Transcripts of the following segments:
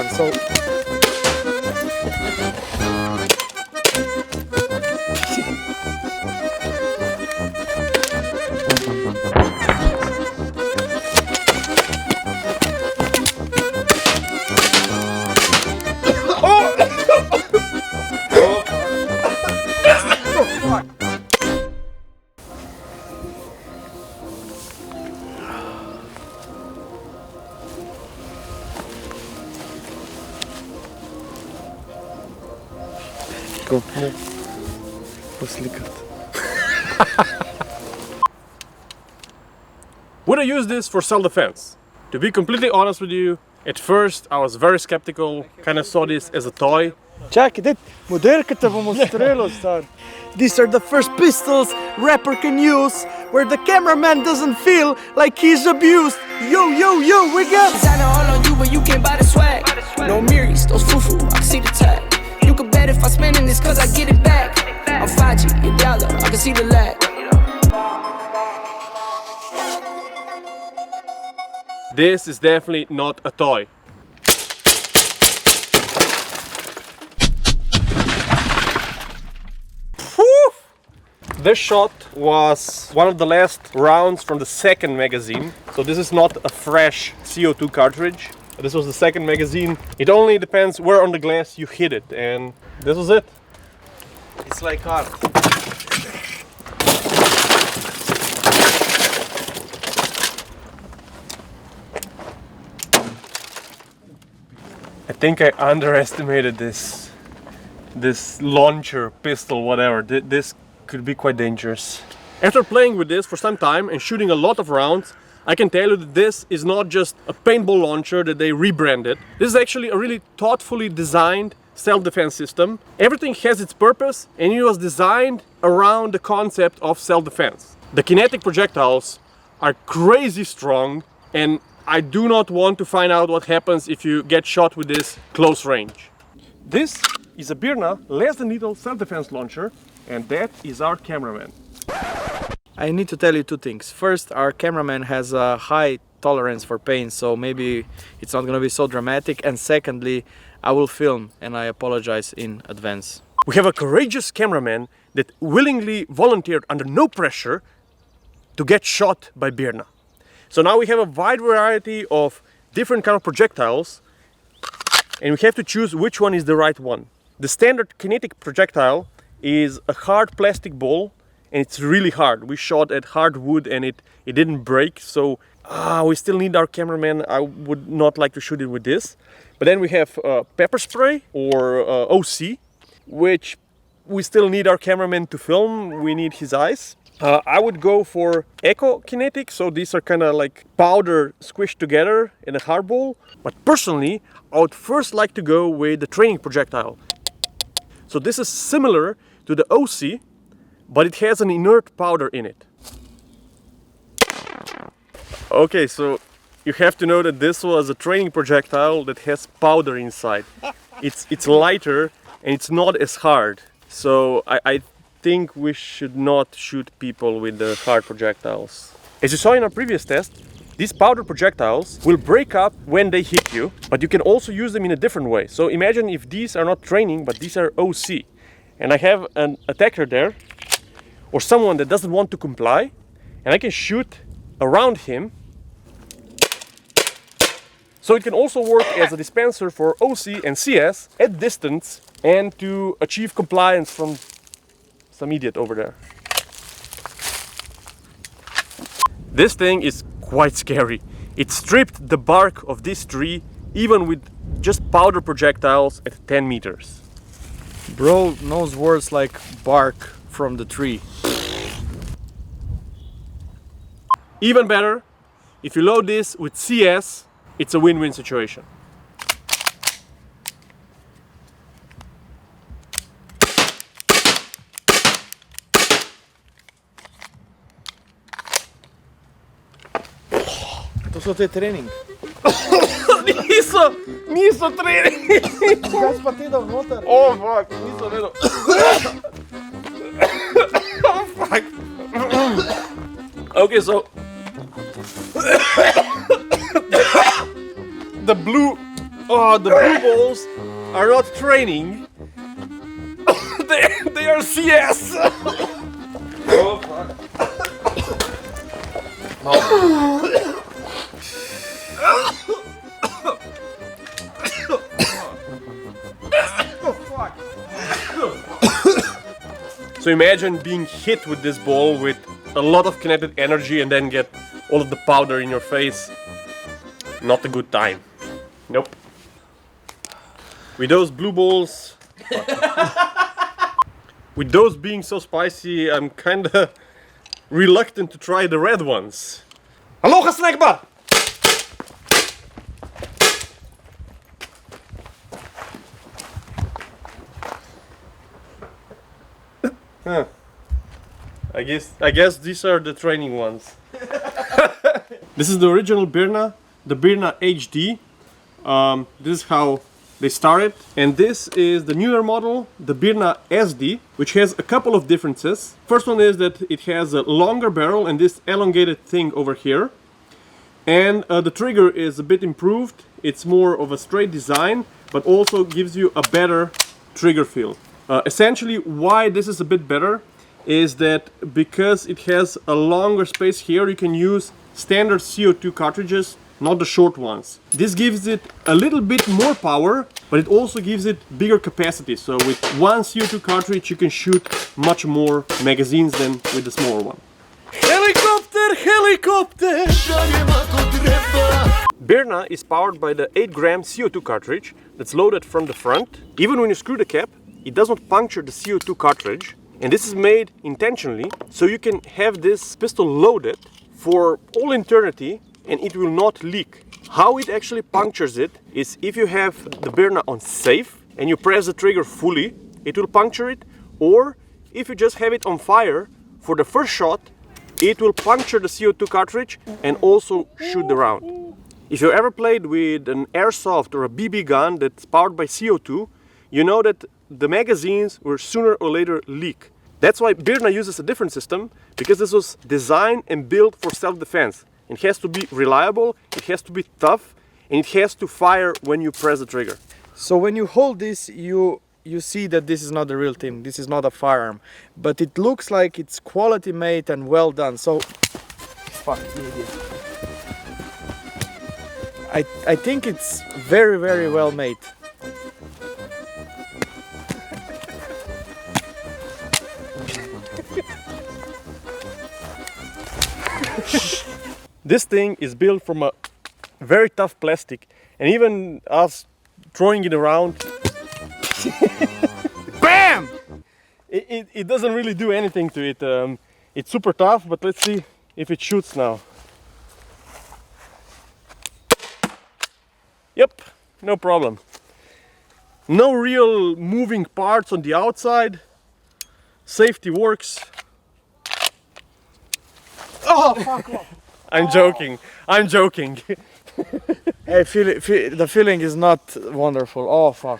shotgun, so... Would I use this for self-defense? To be completely honest with you, at first I was very skeptical, kind of saw this as a toy. Čakaj, daj, moderkata bomo strelo, star. These are the first pistols rapper can use, where the cameraman doesn't feel like he's abused. Yo, yo, yo, we got... Designer all on you, but you can't buy the swag. No Miris, those foo-foo, I can see the tag. You can bet if I spending this cause I get it back. I'm 5G, your dollar, I can see the lag. This is definitely not a toy. Whew! This shot was one of the last rounds from the second magazine. So this is not a fresh CO2 cartridge. This was the second magazine. It only depends where on the glass you hit it, and this was it. It's like art. I think I underestimated this launcher, pistol, whatever. This could be quite dangerous. After playing with this for some time and shooting a lot of rounds, I can tell you that this is not just a paintball launcher that they rebranded. This is actually a really thoughtfully designed self-defense system. Everything has its purpose and it was designed around the concept of self-defense. The kinetic projectiles are crazy strong, and I do not want to find out what happens if you get shot with this close range. This is a Byrna less than lethal self-defense launcher, and that is our cameraman. I need to tell you two things. First, our cameraman has a high tolerance for pain, so maybe it's not gonna be so dramatic. And secondly, I will film, and I apologize in advance. We have a courageous cameraman that willingly volunteered under no pressure to get shot by Byrna. So now we have a wide variety of different kind of projectiles, and we have to choose which one is the right one. The standard kinetic projectile is a hard plastic ball, and it's really hard. We shot at hard wood and it didn't break, so we still need our cameraman. I would not like to shoot it with this. But then we have pepper spray or OC, which we still need our cameraman to film. We need his eyes. I would go for echo kinetic, so these are kind of like powder squished together in a hard ball. But personally, I would first like to go with the training projectile. So this is similar to the OC, but it has an inert powder in it. Okay, so you have to know that this was a training projectile that has powder inside. It's lighter and it's not as hard. So I think we should not shoot people with the hard projectiles. As you saw in our previous test, these powder projectiles will break up when they hit you, but you can also use them in a different way. So imagine if these are not training, but these are OC. And I have an attacker there, or someone that doesn't want to comply, and I can shoot around him. So it can also work as a dispenser for OC and CS at distance and to achieve compliance from some idiot over there. This thing is quite scary. It stripped the bark of this tree even with just powder projectiles at 10 meters. Bro knows words like bark from the tree. Even better, if you load this with CS, it's a win-win situation. To so te trening. Niso trening! Kaj pa ti da vnotar? Oh fuck, niso vedel. Oh fuck. Okay, so the blue Oh, the blue balls are not training. they are CS. Oh, fuck. So imagine being hit with this ball with a lot of kinetic energy and then get all of the powder in your face. Not a good time. Nope. With those blue balls, with those being so spicy, I'm kinda reluctant to try the red ones. Aloha snackbar! Huh. I guess these are the training ones. This is the original Byrna, the Byrna HD. This is how they started, and this is the newer model, the Byrna SD, which has a couple of differences. First one is that it has a longer barrel and this elongated thing over here, and the trigger is a bit improved. It's more of a straight design, but also gives you a better trigger feel. Essentially, why this is a bit better is that because it has a longer space here, you can use standard CO2 cartridges, not the short ones. This gives it a little bit more power, but it also gives it bigger capacity. So with one CO2 cartridge, you can shoot much more magazines than with the smaller one. Helicopter, helicopter! Byrna is powered by the 8-gram CO2 cartridge that's loaded from the front. Even when you screw the cap, it does not puncture the CO2 cartridge, and this is made intentionally so you can have this pistol loaded for all eternity and it will not leak. How it actually punctures it is if you have the Byrna on safe and you press the trigger fully, it will puncture it, or if you just have it on fire for the first shot, it will puncture the CO2 cartridge and also shoot the round. If you ever played with an airsoft or a BB gun that's powered by CO2, you know that the magazines will sooner or later leak. That's why Byrna uses a different system, because this was designed and built for self-defense. It has to be reliable, it has to be tough, and it has to fire when you press the trigger. So when you hold this, you see that this is not the real thing. This is not a firearm, but it looks like it's quality made and well done. So, fuck, idiot. I think it's very, very well made. This thing is built from a very tough plastic, and even us throwing it around, BAM! It doesn't really do anything to it. It's super tough, but let's see if it shoots now. Yep, no problem. No real moving parts on the outside. Safety works. Oh, fuck off. I'm joking. I'm joking. Hey, the feeling is not wonderful. Oh, fuck.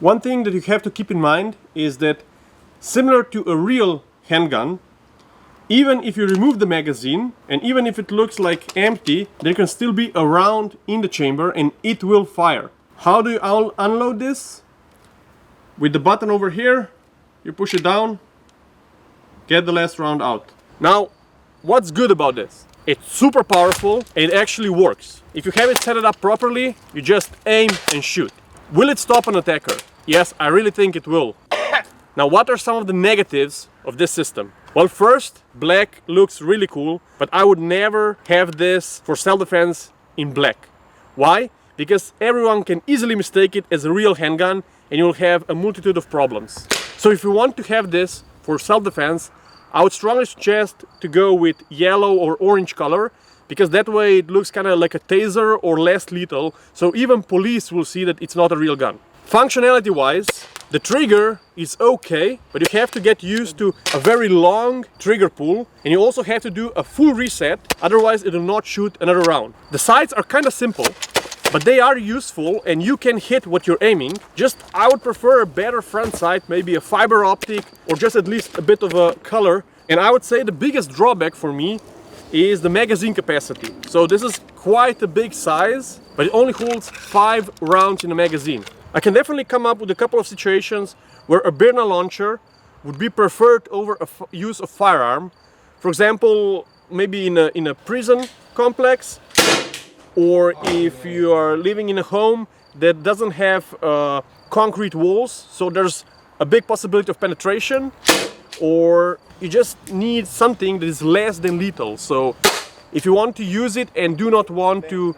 One thing that you have to keep in mind is that, similar to a real handgun, even if you remove the magazine and even if it looks like empty, there can still be a round in the chamber and it will fire. How do you unload this? With the button over here, you push it down, get the last round out. Now, what's good about this? It's super powerful and it actually works. If you have it set it up properly, you just aim and shoot. Will it stop an attacker? Yes, I really think it will. Now, what are some of the negatives of this system? Well, first, black looks really cool, but I would never have this for self-defense in black. Why? Because everyone can easily mistake it as a real handgun and you'll have a multitude of problems. So if you want to have this for self-defense, I would strongly suggest to go with yellow or orange color, because that way it looks kind of like a taser or less lethal, so even police will see that it's not a real gun. Functionality wise, the trigger is okay, but you have to get used to a very long trigger pull, and you also have to do a full reset, otherwise it will not shoot another round. The sights are kind of simple, but they are useful and you can hit what you're aiming. Just, I would prefer a better front sight, maybe a fiber optic or just at least a bit of a color. And I would say the biggest drawback for me is the magazine capacity. So this is quite a big size but it only holds 5 rounds in a magazine. I can definitely come up with a couple of situations where a Byrna launcher would be preferred over use of firearm. For example, maybe in a prison complex, or if you are living in a home that doesn't have concrete walls, so there's a big possibility of penetration, or you just need something that is less than lethal. So if you want to use it and do not want to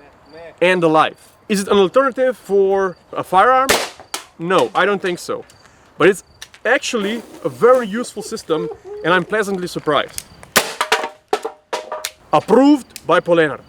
end a life. Is it an alternative for a firearm? No, I don't think so. But it's actually a very useful system, and I'm pleasantly surprised. Approved by Polenar.